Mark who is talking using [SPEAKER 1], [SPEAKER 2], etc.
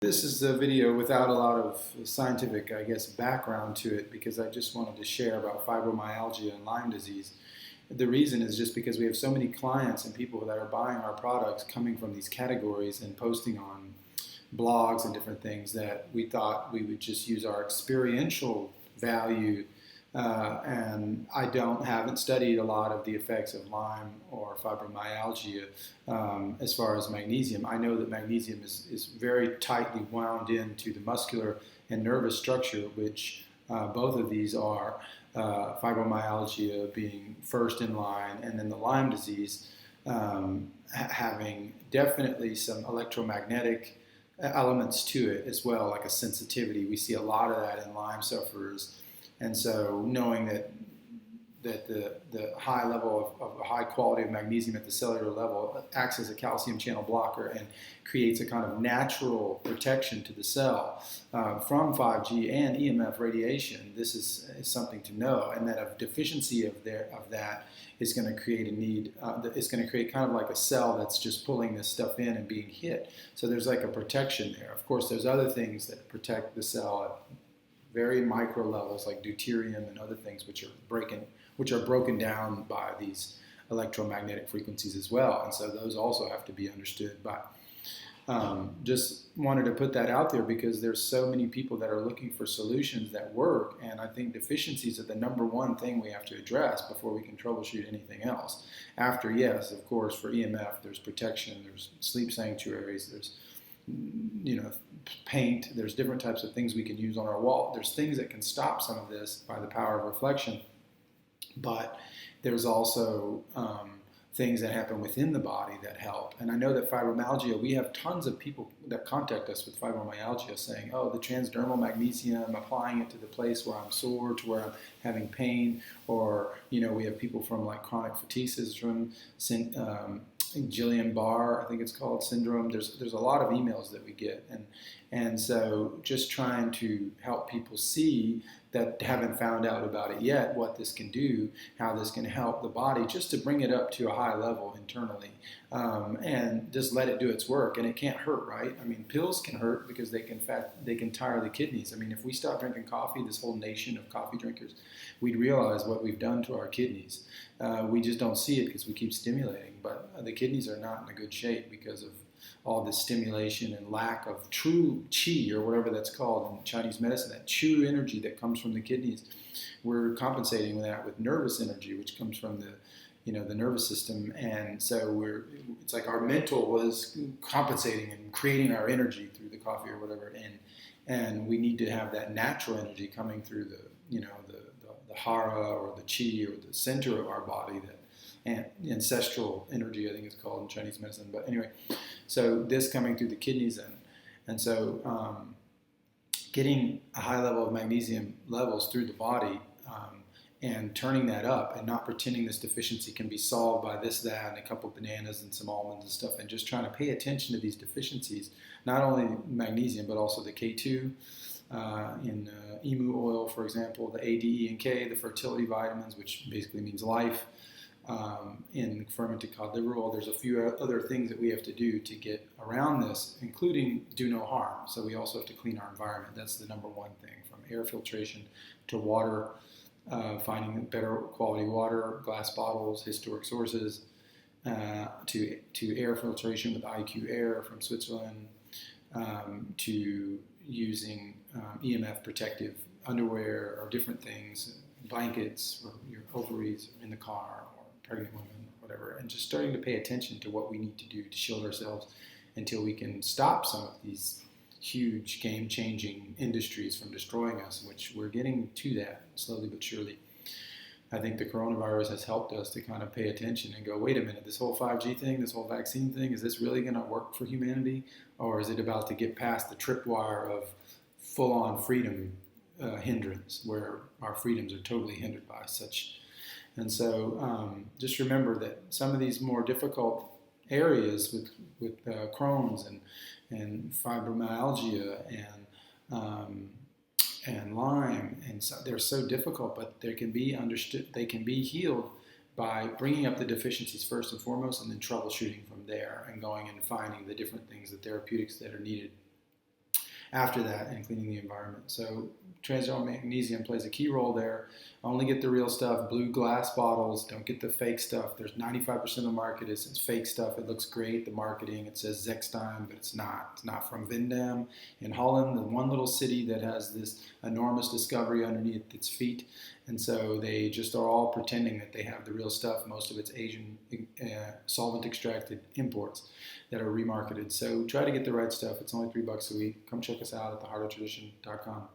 [SPEAKER 1] This is a video without a lot of scientific, I guess, background to it because I just wanted to share about fibromyalgia and Lyme disease. The reason is just because we have so many clients and people that are buying our products coming from these categories and posting on blogs and different things that we thought we would just use our experiential value. And I haven't studied a lot of the effects of Lyme or fibromyalgia as far as magnesium. I know that magnesium is very tightly wound into the muscular and nervous structure, which both of these are, fibromyalgia being first in line, and then the Lyme disease having definitely some electromagnetic elements to it as well, like a sensitivity. We see a lot of that in Lyme sufferers. And so knowing that the high level of a high quality of magnesium at the cellular level acts as a calcium channel blocker and creates a kind of natural protection to the cell from 5G and EMF radiation, this is something to know. And that a deficiency of that is going to create a need, it's going to create kind of like a cell that's just pulling this stuff in and being hit. So there's like a protection there. Of course, there's other things that protect the cell at very micro levels, like deuterium and other things, which are broken down by these electromagnetic frequencies as well. And so those also have to be understood. But just wanted to put that out there because there's so many people that are looking for solutions that work, and I think deficiencies are the number one thing we have to address before we can troubleshoot anything else. After, yes, of course, for EMF, there's protection, there's sleep sanctuaries, there's paint, there's different types of things we can use on our wall. There's things that can stop some of this by the power of reflection, but there's also things that happen within the body that help. And I know that fibromyalgia, we have tons of people that contact us with fibromyalgia saying, oh, the transdermal magnesium, applying it to the place where I'm sore, to where I'm having pain, or, we have people from like chronic fatigue syndrome, Guillain-Barré, I think it's called, syndrome. There's a lot of emails that we get, and so just trying to help people see that haven't found out about it yet, what this can do, how this can help the body, just to bring it up to a high level internally, and just let it do its work. And it can't hurt, right? I mean, pills can hurt because they can tire the kidneys. I mean, if we stop drinking coffee, this whole nation of coffee drinkers, we'd realize what we've done to our kidneys. We just don't see it because we keep stimulating, but the kidneys are not in a good shape because of all this stimulation and lack of true qi, or whatever that's called in Chinese medicine, that true energy that comes from the kidneys. We're compensating that with nervous energy, which comes from the nervous system. And so it's like our mental was compensating and creating our energy through the coffee or whatever. And we need to have that natural energy coming through the hara or the qi or the center of our body, that and ancestral energy, I think it's called in Chinese medicine. But anyway, so this coming through the kidneys, and so getting a high level of magnesium levels through the body, and turning that up, and not pretending this deficiency can be solved by this, that, and a couple of bananas and some almonds and stuff, and just trying to pay attention to these deficiencies, not only magnesium, but also the K2 in emu oil, for example, the A, D, E, and K, the fertility vitamins, which basically means life, in fermented cod liver oil. There's a few other things that we have to do to get around this, including do no harm. So we also have to clean our environment. That's the number one thing, from air filtration to water, finding better quality water, glass bottles, historic sources, to air filtration with IQ Air from Switzerland, to using EMF protective underwear or different things, blankets, or your ovaries in the car, or pregnant women, whatever, and just starting to pay attention to what we need to do to shield ourselves until we can stop some of these huge game-changing industries from destroying us, which we're getting to that slowly but surely. I think the coronavirus has helped us to kind of pay attention and go, wait a minute, this whole 5G thing, this whole vaccine thing, is this really going to work for humanity? Or is it about to get past the tripwire of full-on freedom hindrance, where our freedoms are totally hindered by such? And so just remember that some of these more difficult areas with Crohn's and fibromyalgia and Lyme, and so they're so difficult, but they can be understood. They can be healed by bringing up the deficiencies first and foremost, and then troubleshooting from there, and going and finding the different things, the therapeutics that are needed after that and cleaning the environment. So Transdermal Magnesium plays a key role there. Only get the real stuff, blue glass bottles. Don't get the fake stuff. There's 95% of the market is fake stuff. It looks great, the marketing. It says Zechstein, but it's not. It's not from Vindam in Holland, the one little city that has this enormous discovery underneath its feet. And so they just are all pretending that they have the real stuff. Most of it's Asian solvent extracted imports that are remarketed. So try to get the right stuff. It's only $3 a week. Come check us out at theheartoftradition.com.